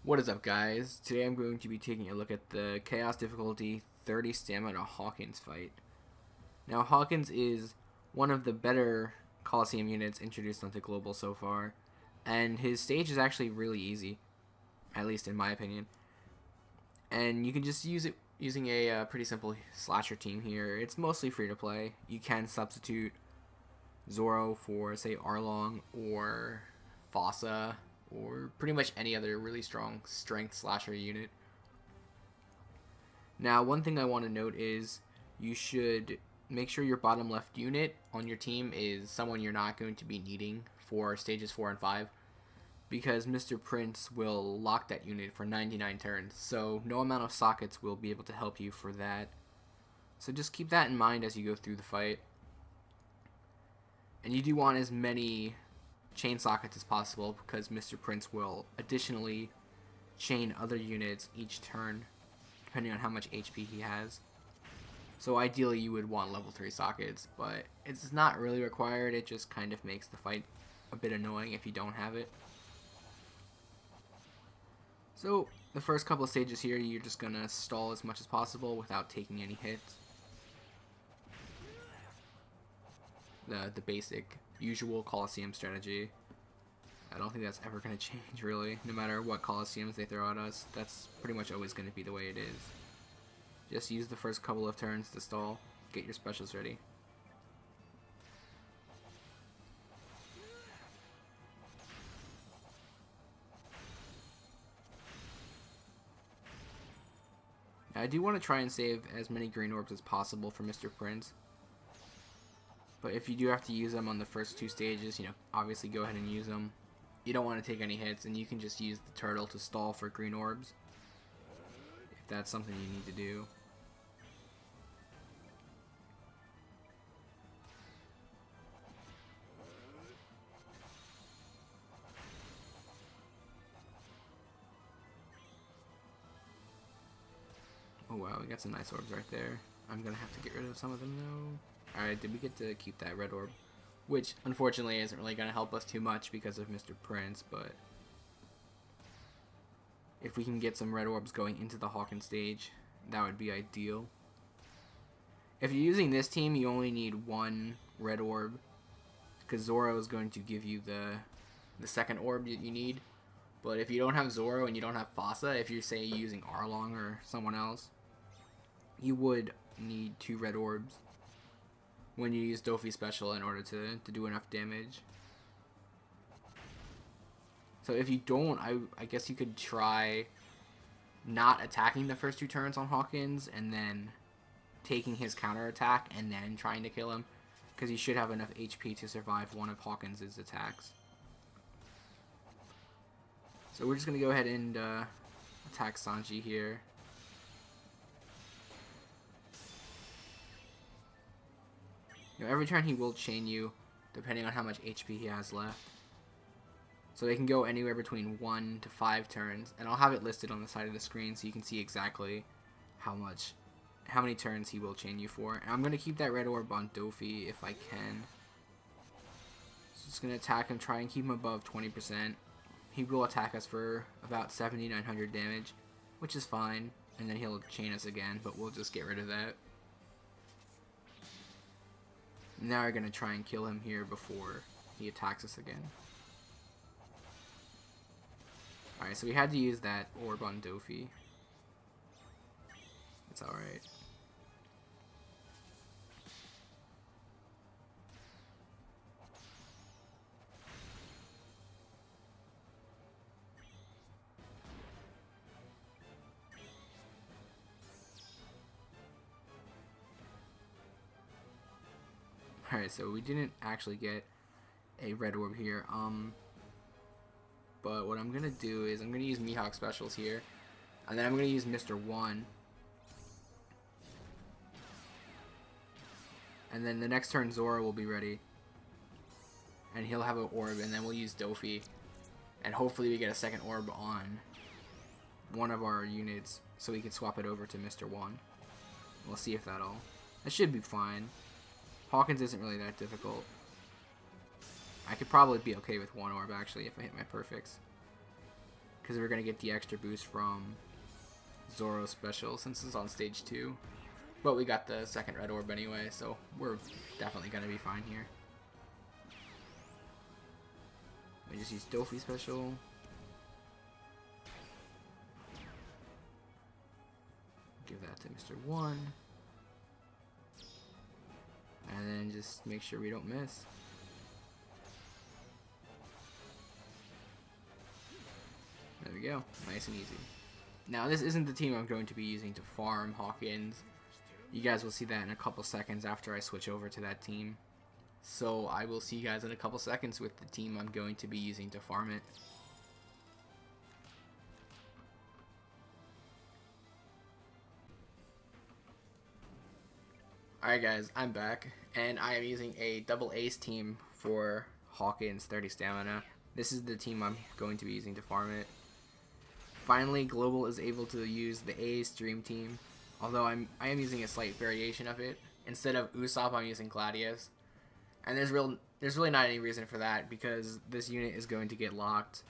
What is up, guys? Today I'm going to be taking a look at the Chaos Difficulty 30 Stamina Hawkins fight. Now, Hawkins is one of the better Coliseum units introduced onto Global so far, and his stage is actually really easy, at least in my opinion. And you can just use it using a pretty simple slasher team here. It's mostly free to play. You can substitute Zoro for, say, Arlong or Fossa, or pretty much any other really strong strength slasher unit. Now, one thing I want to note is you should make sure your bottom left unit on your team is someone you're not going to be needing for stages 4 and 5, because Mr. Prince will lock that unit for 99 turns, so no amount of sockets will be able to help you for that. So just keep that in mind as you go through the fight. And you do want as many chain sockets as possible, because Mr. Prince will additionally chain other units each turn depending on how much HP he has. So ideally you would want level 3 sockets, but it's not really required. It just kind of makes the fight a bit annoying if you don't have it. So the first couple of stages here, you're just gonna stall as much as possible without taking any hits. The basic usual Coliseum strategy. I don't think that's ever going to change, really. No matter what Coliseums they throw at us, that's pretty much always going to be the way it is. Just use the first couple of turns to stall, get your specials ready. I do want to try and save as many green orbs as possible for Mr. Prince. But if you do have to use them on the first two stages, obviously go ahead and use them. You don't want to take any hits, and you can just use the turtle to stall for green orbs, if that's something you need to do. Oh wow, we got some nice orbs right there. I'm going to have to get rid of some of them though. Alright, did we get to keep that red orb? Which, unfortunately, isn't really going to help us too much because of Mr. Prince, but if we can get some red orbs going into the Hawkins stage, that would be ideal. If you're using this team, you only need one red orb, because Zoro is going to give you the second orb that you need. But if you don't have Zoro and you don't have Fossa, if you're, say, using Arlong or someone else, you would need 2 red orbs when you use Dofi special in order to do enough damage. So if you don't, I guess you could try not attacking the first 2 turns on Hawkins and then taking his counterattack and then trying to kill him, because you should have enough HP to survive one of Hawkins' attacks. So we're just going to go ahead and attack Sanji here. Every turn he will chain you, depending on how much HP he has left. So they can go anywhere between 1 to 5 turns, and I'll have it listed on the side of the screen so you can see exactly how many turns he will chain you for. And I'm going to keep that red orb on Dofi if I can. So just going to attack him, try and keep him above 20%. He will attack us for about 7,900 damage, which is fine, and then he'll chain us again, but we'll just get rid of that. Now we're going to try and kill him here before he attacks us again. Alright, so we had to use that orb on Dofi. It's alright. Alright, so we didn't actually get a red orb here. But what I'm going to do is I'm going to use Mihawk specials here. And then I'm going to use Mr. 1. And then the next turn Zoro will be ready. And he'll have an orb, and then we'll use Dofi. And hopefully we get a second orb on one of our units so we can swap it over to Mr. 1. We'll see if that'll... That should be fine. Hawkins isn't really that difficult. I could probably be okay with 1 orb, actually, if I hit my perfects. because we're going to get the extra boost from Zoro's special since it's on stage 2. But we got the second red orb anyway, so we're definitely going to be fine here. We just use Dofi special. Give that to Mr. 1. And then just make sure we don't miss. There we go. Nice and easy. Now this isn't the team I'm going to be using to farm Hawkins. You guys will see that in a couple seconds after I switch over to that team. So I will see you guys in a couple seconds with the team I'm going to be using to farm it. Alright guys, I'm back, and I am using a double ace team for Hawkins 30 stamina. This is the team I'm going to be using to farm it. Finally, Global is able to use the ace dream team, although I am using a slight variation of it. Instead of Usopp, I'm using Gladius. And there's really not any reason for that, because this unit is going to get locked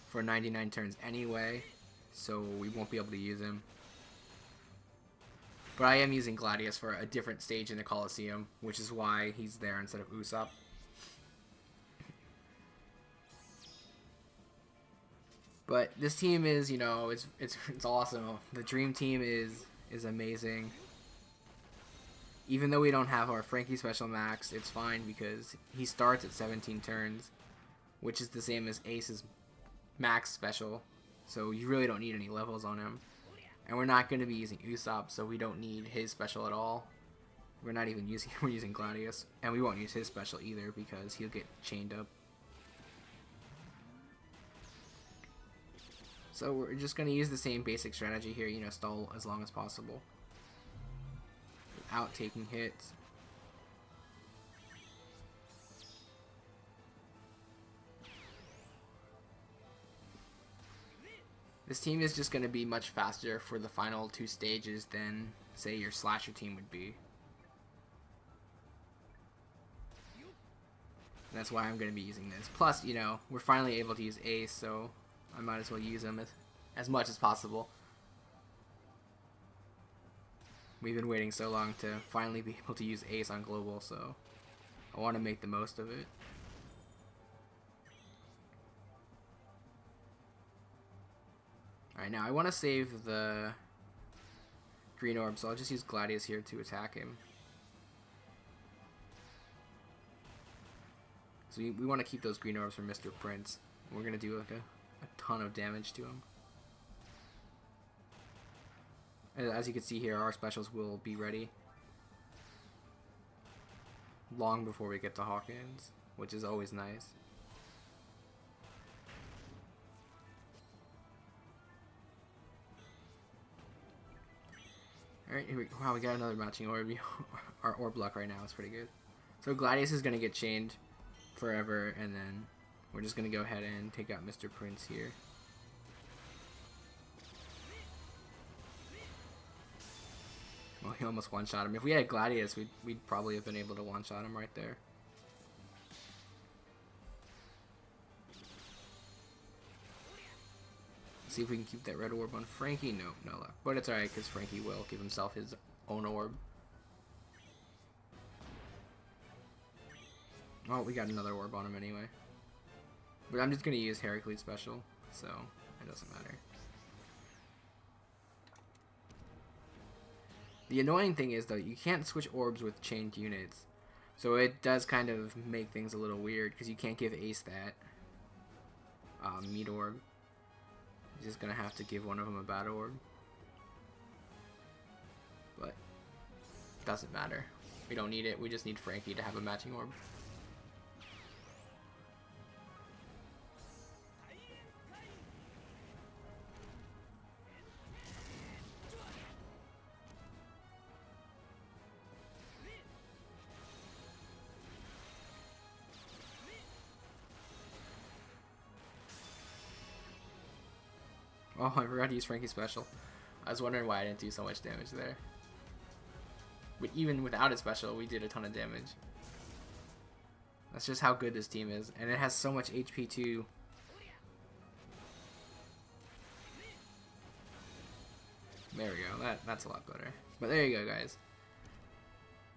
for 99 turns anyway, so we won't be able to use him. But I am using Gladius for a different stage in the Coliseum, which is why he's there instead of Usopp. But this team is, you know, it's awesome. The Dream Team is amazing. Even though we don't have our Frankie special max, it's fine because he starts at 17 turns, which is the same as Ace's max special. So you really don't need any levels on him. And we're not going to be using Usopp, so we don't need his special at all. We're using Gladius, and we won't use his special either because he'll get chained up. So we're just going to use the same basic strategy here, you know, stall as long as possible without taking hits. This team is just going to be much faster for the final 2 stages than, say, your slasher team would be. And that's why I'm going to be using this. Plus, you know, we're finally able to use Ace, so I might as well use him as much as possible. We've been waiting so long to finally be able to use Ace on Global, so I want to make the most of it. Alright, now I want to save the green orb, so I'll just use Gladius here to attack him. So we want to keep those green orbs for Mr. Prince. We're going to do like a ton of damage to him. And as you can see here, our specials will be ready long before we get to Hawkins, which is always nice. Alright, here we go. Wow, we got another matching orb. Our orb luck right now is pretty good. So Gladius is going to get chained forever, and then we're just going to go ahead and take out Mr. Prince here. Well, he almost one-shot him. If we had Gladius, we'd probably have been able to one-shot him right there. See if we can keep that red orb on Frankie. No luck. But it's alright, because Frankie will give himself his own orb. Oh, we got another orb on him anyway. But I'm just going to use Heracles special, so it doesn't matter. The annoying thing is, though, you can't switch orbs with chained units. So it does kind of make things a little weird, because you can't give Ace that meat orb. You're just going to have to give one of them a bad orb. But it doesn't matter. We don't need it. We just need Frankie to have a matching orb. Oh, I forgot to use Frankie's special. I was wondering why I didn't do so much damage there. But even without its special, we did a ton of damage. That's just how good this team is. And it has so much HP too. that's a lot better. But there you go, guys.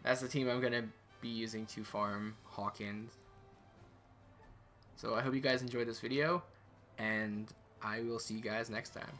That's the team I'm going to be using to farm Hawkins. So I hope you guys enjoyed this video, and I will see you guys next time.